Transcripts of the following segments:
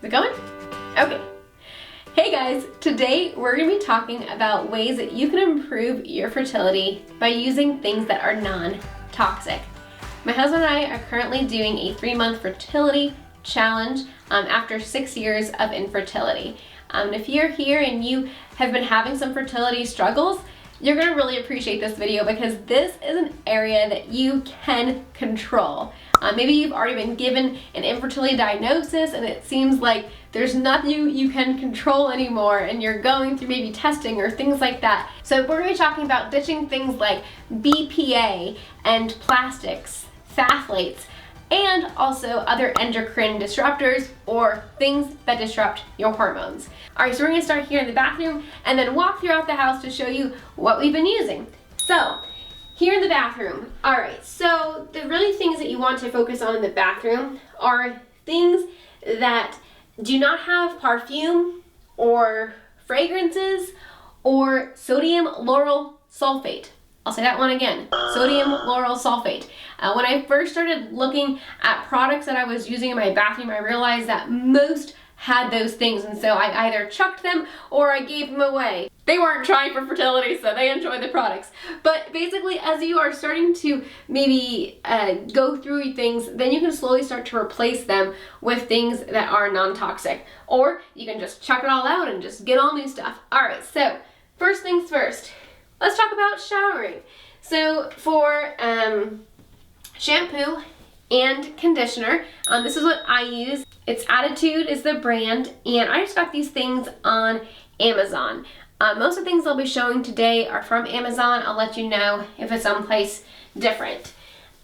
Is it going? Okay. Hey guys, today we're going to be talking about ways that you can improve your fertility by using things that are non-toxic. My husband and I are currently doing a 3-month fertility challenge after 6 years of infertility. If you're here and you have been having some fertility struggles, you're going to really appreciate this video because this is an area that you can control. Maybe you've already been given an infertility diagnosis and it seems like there's nothing you can control anymore and you're going through maybe testing or things like that. So we're going to be talking about ditching things like BPA and plastics, phthalates, and also other endocrine disruptors or things that disrupt your hormones. All right, so we're going to start here in the bathroom and then walk throughout the house to show you what we've been using. So here in the bathroom, all right, so the really things that you want to focus on in the bathroom are things that do not have perfume or fragrances or sodium lauryl sulfate. I'll say that one again, sodium lauryl sulfate. When I first started looking at products that I was using in my bathroom, I realized that most had those things, and so I either chucked them or I gave them away. They weren't trying for fertility, so they enjoyed the products. But basically, as you are starting to maybe go through things, then you can slowly start to replace them with things that are non-toxic. Or you can just chuck it all out and just get all new stuff. All right, so first things first. Let's talk about showering. So for shampoo and conditioner, this is what I use. It's Attitude is the brand, and I just got these things on Amazon. Most of the things I'll be showing today are from Amazon. I'll let you know if it's someplace different.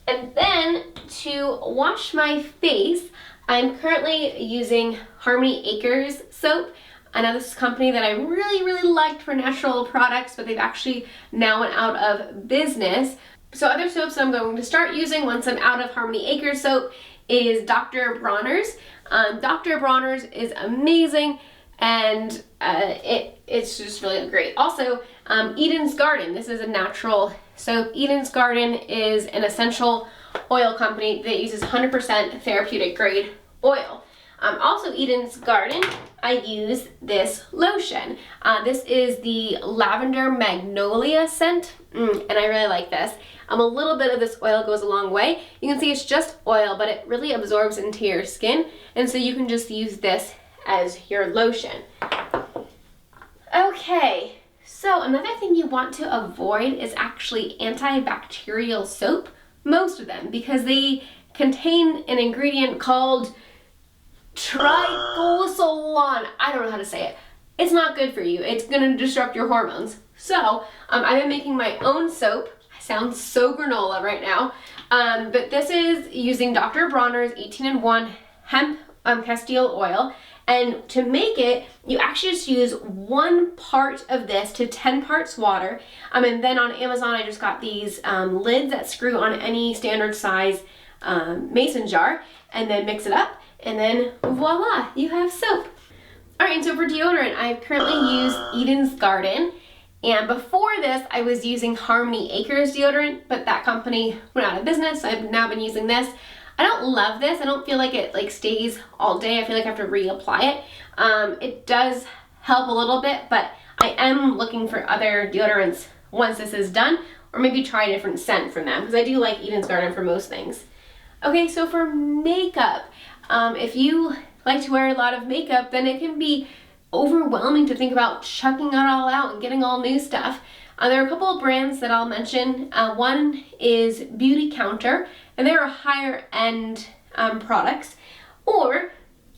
And then to wash my face, I'm currently using Harmony Acres soap. I know this is a company that I really liked for natural products, but they've actually now went out of business. So other soaps that I'm going to start using once I'm out of Harmony Acres soap is Dr. Bronner's. Dr. Bronner's is amazing, and it's just really great. Also, Eden's Garden. This is a natural soap. Eden's Garden is an essential oil company that uses 100% therapeutic grade oil. Also Eden's Garden, I use this lotion. This is the Lavender Magnolia scent, and I really like this. A little bit of this oil goes a long way. You can see it's just oil, but it really absorbs into your skin, and so you can just use this as your lotion. Okay, so another thing you want to avoid is actually antibacterial soap, most of them, because they contain an ingredient called triclosan. I don't know how to say it. It's not good for you. It's gonna disrupt your hormones. So I've been making my own soap. I sound so granola right now. But this is using Dr. Bronner's 18-in-1 hemp castile oil. And to make it, you actually just use 1 part of this to 10 parts water. And then on Amazon, I just got these lids that screw on any standard size mason jar, and then mix it up. And then voila, you have soap. All right, so for deodorant, I currently use Eden's Garden. And before this, I was using Harmony Acres deodorant, but that company went out of business, so I've now been using this. I don't love this. I don't feel like it stays all day. I feel like I have to reapply it. It does help a little bit, but I am looking for other deodorants once this is done, or maybe try a different scent from them, because I do like Eden's Garden for most things. Okay, so for makeup, if you like to wear a lot of makeup, then it can be overwhelming to think about chucking it all out and getting all new stuff. There are a couple of brands that I'll mention. One is Beauty Counter, and they're higher end products, or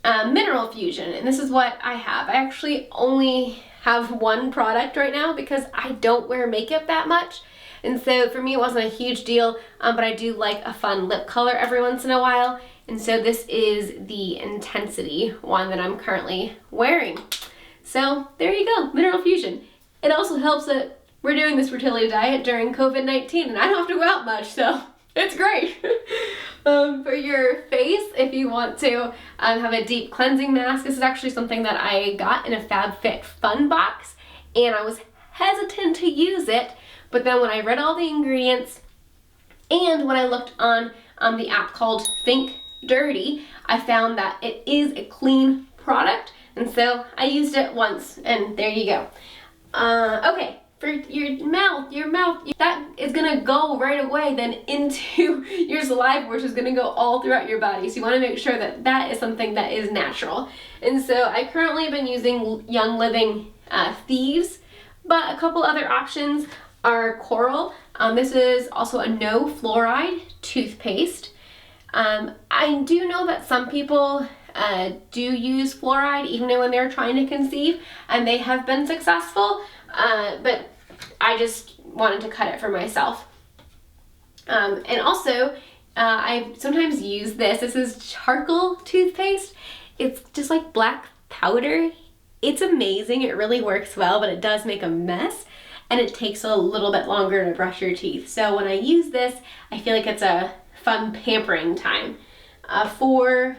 Mineral Fusion, and this is what I have. I actually only have one product right now because I don't wear makeup that much. And so for me, it wasn't a huge deal, but I do like a fun lip color every once in a while. And so this is the Intensity one that I'm currently wearing. So there you go, Mineral Fusion. It also helps that we're doing this fertility diet during COVID-19 and I don't have to go out much, so it's great. For your face, if you want to have a deep cleansing mask, this is actually something that I got in a FabFitFun box, and I was hesitant to use it, but then when I read all the ingredients and when I looked on the app called Think Dirty, I found that it is a clean product, and so I used it once, and there you go. Okay, for your mouth, that is gonna go right away then into your saliva, which is gonna go all throughout your body. So you wanna make sure that that is something that is natural. And so I currently have been using Young Living Thieves, but a couple other options are Coral. This is also a no fluoride toothpaste. I do know that some people do use fluoride even when they're trying to conceive, and they have been successful, but I just wanted to cut it for myself. And also, I sometimes use this. This is charcoal toothpaste. It's just like black powder. It's amazing. It really works well, but it does make a mess, and it takes a little bit longer to brush your teeth. So when I use this, I feel like it's a fun pampering time. For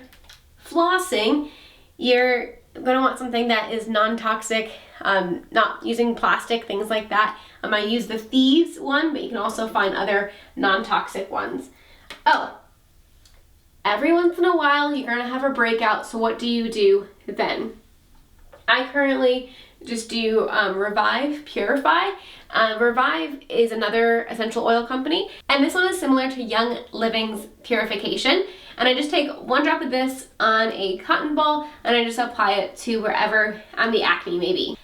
flossing, you're gonna want something that is non-toxic, not using plastic, things like that. I use the Thieves one, but you can also find other non-toxic ones. Oh, every once in a while you're gonna have a breakout, so what do you do then? I currently just do Revive Purify. Revive is another essential oil company, and this one is similar to Young Living's Purification. And I just take 1 drop of this on a cotton ball, and I just apply it to wherever the acne may be.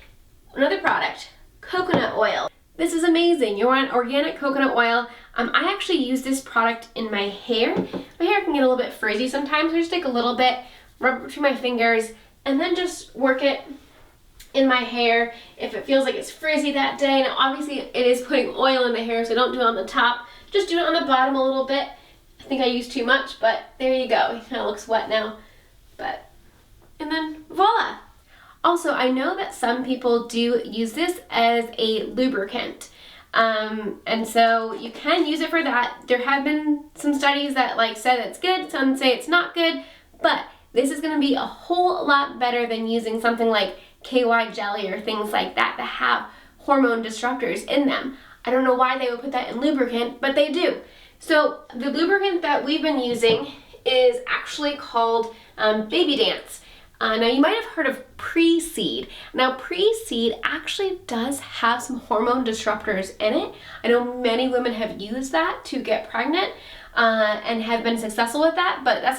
Another product, coconut oil. This is amazing. You want organic coconut oil. I actually use this product in my hair. My hair can get a little bit frizzy sometimes, so I just take a little bit, rub it between my fingers, and then just work it in my hair if it feels like it's frizzy that day. Now obviously it is putting oil in the hair, so don't do it on the top, just do it on the bottom a little bit. I think I used too much, but there you go. It kind of looks wet now, and then voila. Also, I know that some people do use this as a lubricant, and so you can use it for that. There have been some studies that said it's good, some say it's not good, but this is going to be a whole lot better than using something like KY jelly or things like that have hormone disruptors in them. I don't know why they would put that in lubricant, but they do. So the lubricant that we've been using is actually called Baby Dance. Now you might have heard of Pre-Seed. Now Pre-Seed actually does have some hormone disruptors in it. I know many women have used that to get pregnant and have been successful with that, but that's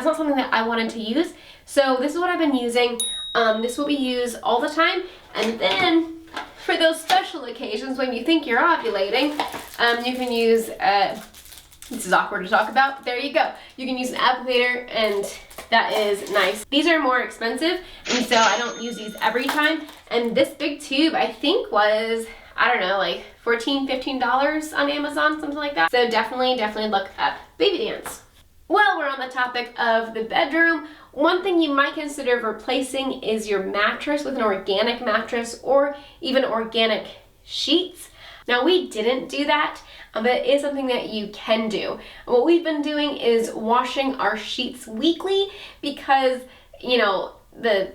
not something that I wanted to use. So this is what I've been using. This will be used all the time, and then for those special occasions when you think you're ovulating, you can use, this is awkward to talk about, there you go. You can use an applicator, and that is nice. These are more expensive, and so I don't use these every time. And this big tube, I think was, I don't know, like $14, $15 on Amazon, something like that. So definitely look up Baby Dance. While we're on the topic of the bedroom, one thing you might consider replacing is your mattress with an organic mattress or even organic sheets. Now we didn't do that, but it is something that you can do. What we've been doing is washing our sheets weekly because, you know, the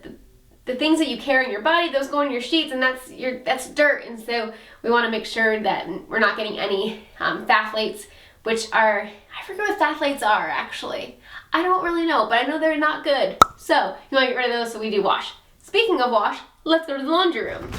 things that you carry in your body, those go in your sheets, and that's dirt, and so we want to make sure that we're not getting any phthalates, which are, I forget what phthalates are actually. I don't really know, but I know they're not good. So you want to get rid of those, so we do wash. Speaking of wash, let's go to the laundry room.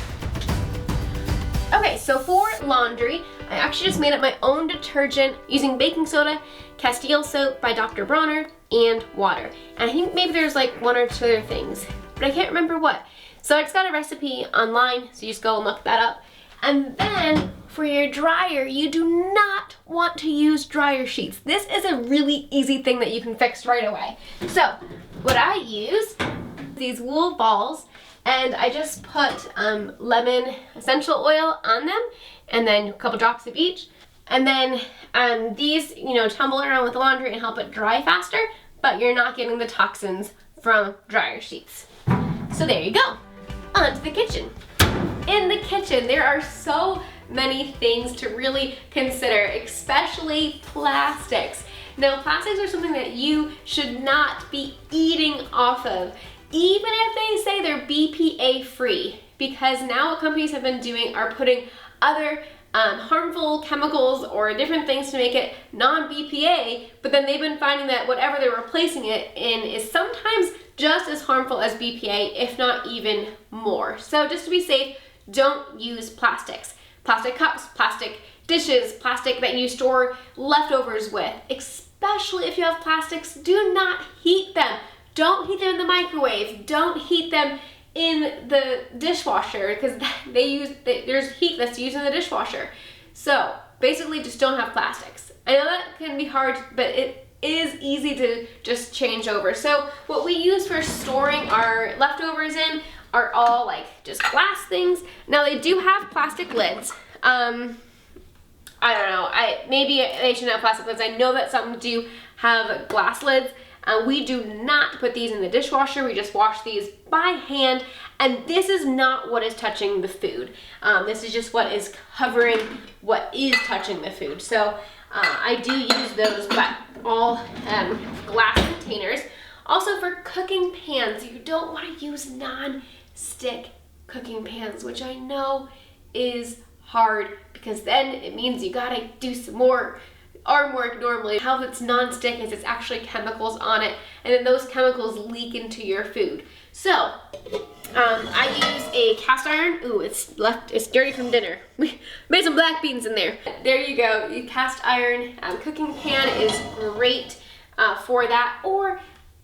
Okay, so for laundry, I actually just made up my own detergent using baking soda, Castile soap by Dr. Bronner, and water. And I think maybe there's like 1 or 2 other things, but I can't remember what. So I just got a recipe online, so you just go and look that up. And then for your dryer, you do not want to use dryer sheets. This is a really easy thing that you can fix right away. So what I use, these wool balls, and I just put lemon essential oil on them, and then a couple drops of each. And then these, you know, tumble around with the laundry and help it dry faster, but you're not getting the toxins from dryer sheets. So there you go. On to the kitchen. In the kitchen, there are so many things to really consider, especially plastics. Now, plastics are something that you should not be eating off of, even if they say they're BPA free, because now what companies have been doing are putting other harmful chemicals or different things to make it non-BPA, but then they've been finding that whatever they're replacing it in is sometimes just as harmful as BPA, if not even more. So just to be safe, don't use plastics. Plastic cups, plastic dishes, plastic that you store leftovers with. Especially if you have plastics, do not heat them. Don't heat them in the microwave. Don't heat them in the dishwasher because there's heat that's used in the dishwasher. So basically just don't have plastics. I know that can be hard, but it is easy to just change over. So what we use for storing our leftovers in are all like just glass things. Now they do have plastic lids. I don't know, maybe they shouldn't have plastic lids. I know that some do have glass lids. We do not put these in the dishwasher. We just wash these by hand, and this is not what is touching the food. This is just what is covering what is touching the food. So I do use those, but all glass containers. Also for cooking pans, you don't want to use non-stick cooking pans, which I know is hard because then it means you gotta do some more arm work normally. How it's non-stick is it's actually chemicals on it, and then those chemicals leak into your food. So I use a cast iron. Ooh, it's dirty from dinner. We made some black beans in there. There you go. Your cast iron cooking pan is great for that, or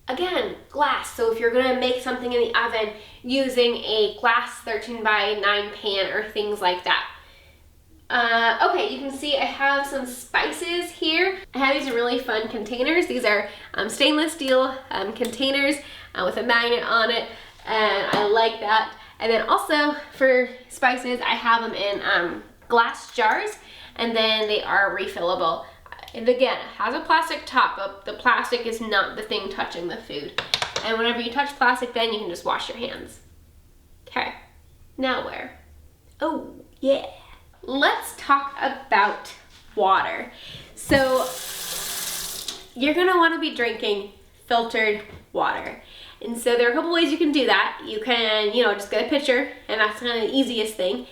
again, glass. So if you're gonna make something in the oven using a glass 13 by 9 pan or things like that. Okay, you can see I have some spices here. I have these really fun containers. These are stainless steel containers with a magnet on it, and I like that. And then also for spices, I have them in glass jars, and then they are refillable. And again, it has a plastic top, but the plastic is not the thing touching the food. And whenever you touch plastic, then you can just wash your hands. Okay, now where? Oh, yeah. Let's talk about water. So you're gonna wanna be drinking filtered water. And so there are a couple ways you can do that. You can, just get a pitcher, and that's kind of the easiest thing.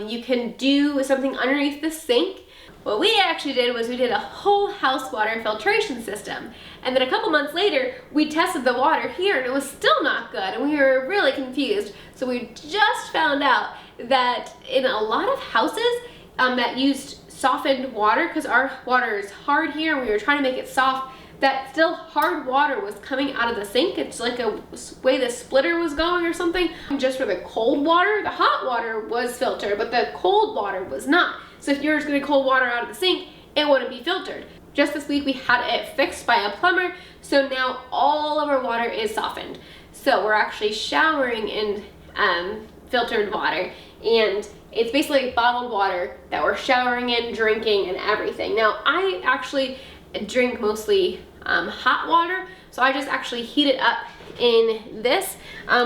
You can do something underneath the sink. What we actually did was we did a whole house water filtration system. And then a couple months later, we tested the water here and it was still not good, and we were really confused. So we just found out that in a lot of houses that used softened water, because our water is hard here and we were trying to make it soft, that still hard water was coming out of the sink. It's like a way the splitter was going or something. Just for the cold water, the hot water was filtered, but the cold water was not. So if you're just getting cold water out of the sink, it wouldn't be filtered. Just this week we had it fixed by a plumber, so now all of our water is softened. So we're actually showering in filtered water, and it's basically bottled water that we're showering in, drinking, and everything. Now I actually drink mostly hot water, so I just actually heat it up in this,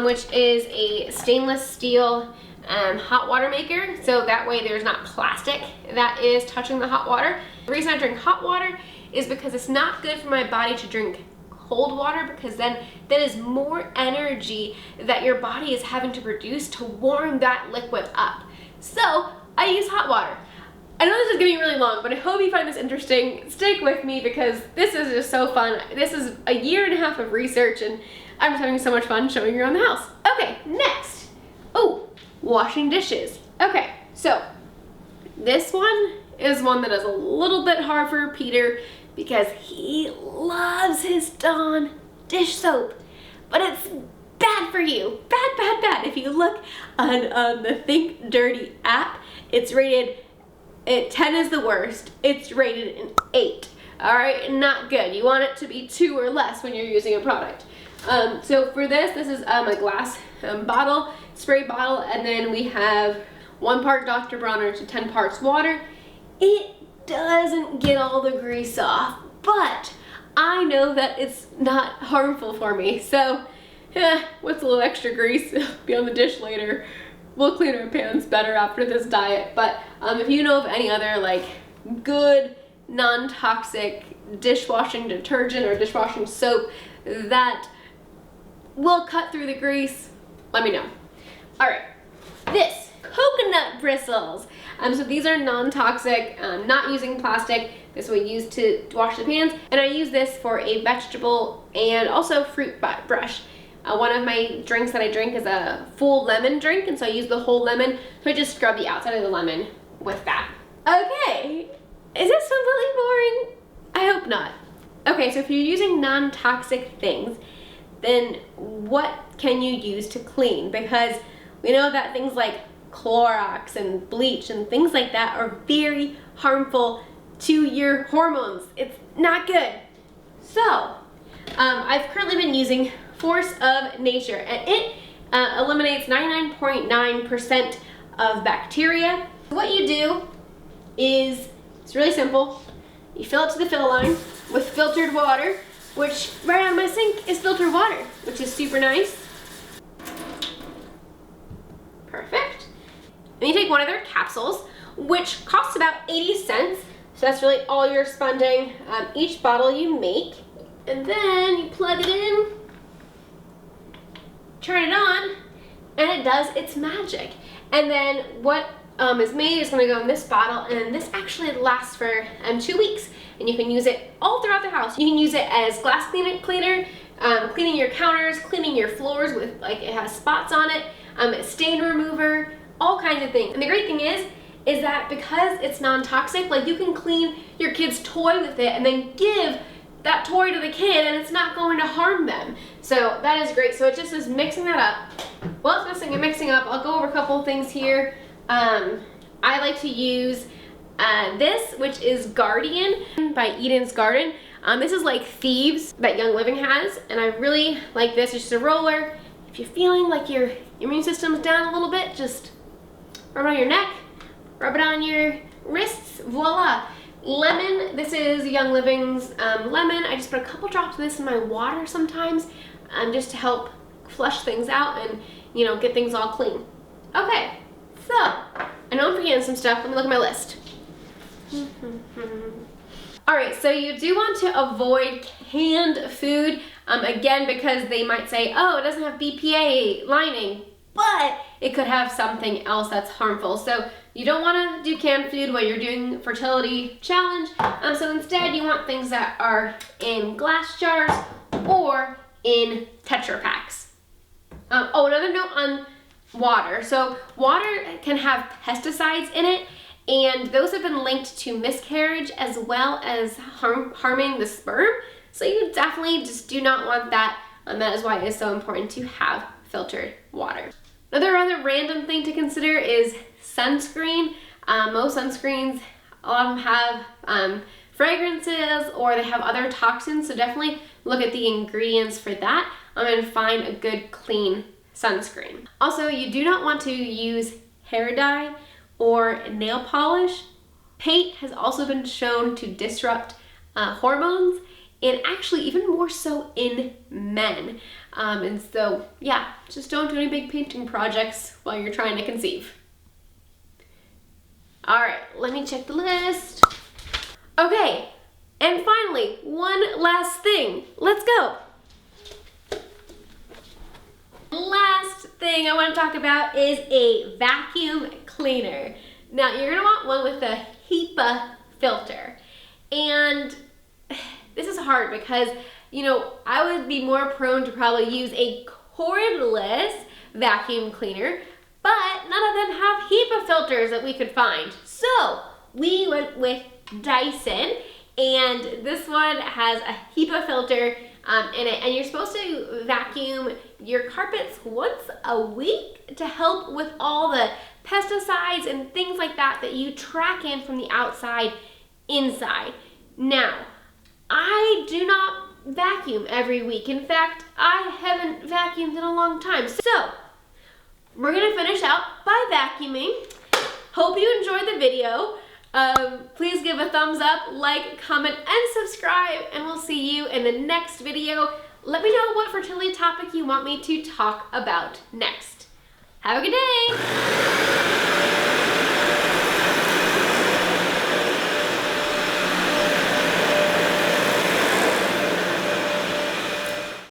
which is a stainless steel hot water maker, so that way there's not plastic that is touching the hot water. The reason I drink hot water is because it's not good for my body to drink cold water, because then that is more energy that your body is having to produce to warm that liquid up. So I use hot water. I know this is getting really long, but I hope you find this interesting. Stick with me because this is just so fun. This is a year and a half of research, and I'm just having so much fun showing you around the house. Okay, next. Oh, washing dishes. Okay, so this one is one that is a little bit hard for Peter because he loves his Dawn dish soap, but it's bad for you. Bad, bad, bad. If you look on the Think Dirty app, it's rated 10 is the worst. It's rated an 8. All right, not good. You want it to be 2 or less when you're using a product. So for this is a glass bottle, spray bottle, and then we have 1 part Dr. Bronner to 10 parts water. It doesn't get all the grease off, but I know that it's not harmful for me. So, what's a little extra grease? Be on the dish later. We'll clean our pans better after this diet. But if you know of any other like good non-toxic dishwashing detergent or dishwashing soap that will cut through the grease, let me know. All right, this coconut bristles. So these are non-toxic, not using plastic. This we use to wash the pans, and I use this for a vegetable and also fruit brush. One of my drinks that I drink is a full lemon drink, and so I use the whole lemon, so I just scrub the outside of the lemon with that. Okay, is this completely boring? I hope not. Okay, so if you're using non-toxic things, then what can you use to clean? Because we know that things like Clorox and bleach and things like that are very harmful to your hormones. It's not good. So, I've currently been using Force of Nature, and it eliminates 99.9% of bacteria. What you do is, it's really simple. You fill it to the fill line with filtered water, which right out of my sink is filtered water, which is super nice. Perfect. And you take one of their capsules, which costs about 80 cents. So that's really all you're spending each bottle you make. And then you plug it in, turn it on, and it does its magic. And then what is made is going to go in this bottle, and this actually lasts for 2 weeks, and you can use it all throughout the house. You can use it as glass cleaner, cleaning your counters, cleaning your floors with, like, it has spots on it, stain remover, all kinds of things. And the great thing is that because it's non-toxic, like, you can clean your kid's toy with it and then give that toy to the kid, and it's not going to harm them. So that is great. So it just is mixing that up. While it's mixing up, I'll go over a couple of things here. I like to use this, which is Guardian by Eden's Garden. This is like Thieves that Young Living has, and I really like this. It's just a roller. If you're feeling like your immune system's down a little bit, just rub it on your neck, rub it on your wrists, voila. Lemon, this is Young Living's lemon. I just put a couple drops of this in my water sometimes, just to help flush things out and, you know, get things all clean. Okay, so, I know I'm forgetting some stuff. Let me look at my list. Alright, so you do want to avoid canned food, again, because they might say, oh, it doesn't have BPA lining, but it could have something else that's harmful. So you don't want to do canned food while you're doing fertility challenge. So instead you want things that are in glass jars or in Tetra Packs. Oh, another note on water. So water can have pesticides in it, and those have been linked to miscarriage as well as harming the sperm. So you definitely just do not want that, and that is why it is so important to have filtered water. Another rather random thing to consider is sunscreen. Most sunscreens, a lot of them have fragrances, or they have other toxins, so definitely look at the ingredients for that and find a good clean sunscreen. Also, you do not want to use hair dye or nail polish. Paint has also been shown to disrupt hormones, and actually even more so in men. And so, yeah, just don't do any big painting projects while you're trying to conceive. All right, let me check the list. Okay, and finally, one last thing. Let's go. Last thing I want to talk about is a vacuum cleaner. Now, you're gonna want one with a HEPA filter. And this is hard because, you know, I would be more prone to probably use a cordless vacuum cleaner, but none of them have HEPA filters that we could find. So we went with Dyson, and this one has a HEPA filter in it, and you're supposed to vacuum your carpets once a week to help with all the pesticides and things like that that you track in from the outside inside. Now, I do not vacuum every week. In fact, I haven't vacuumed in a long time. So, we're gonna finish out by vacuuming. Hope you enjoyed the video. Please give a thumbs up, like, comment, and subscribe, and we'll see you in the next video. Let me know what fertility topic you want me to talk about next. Have a good day.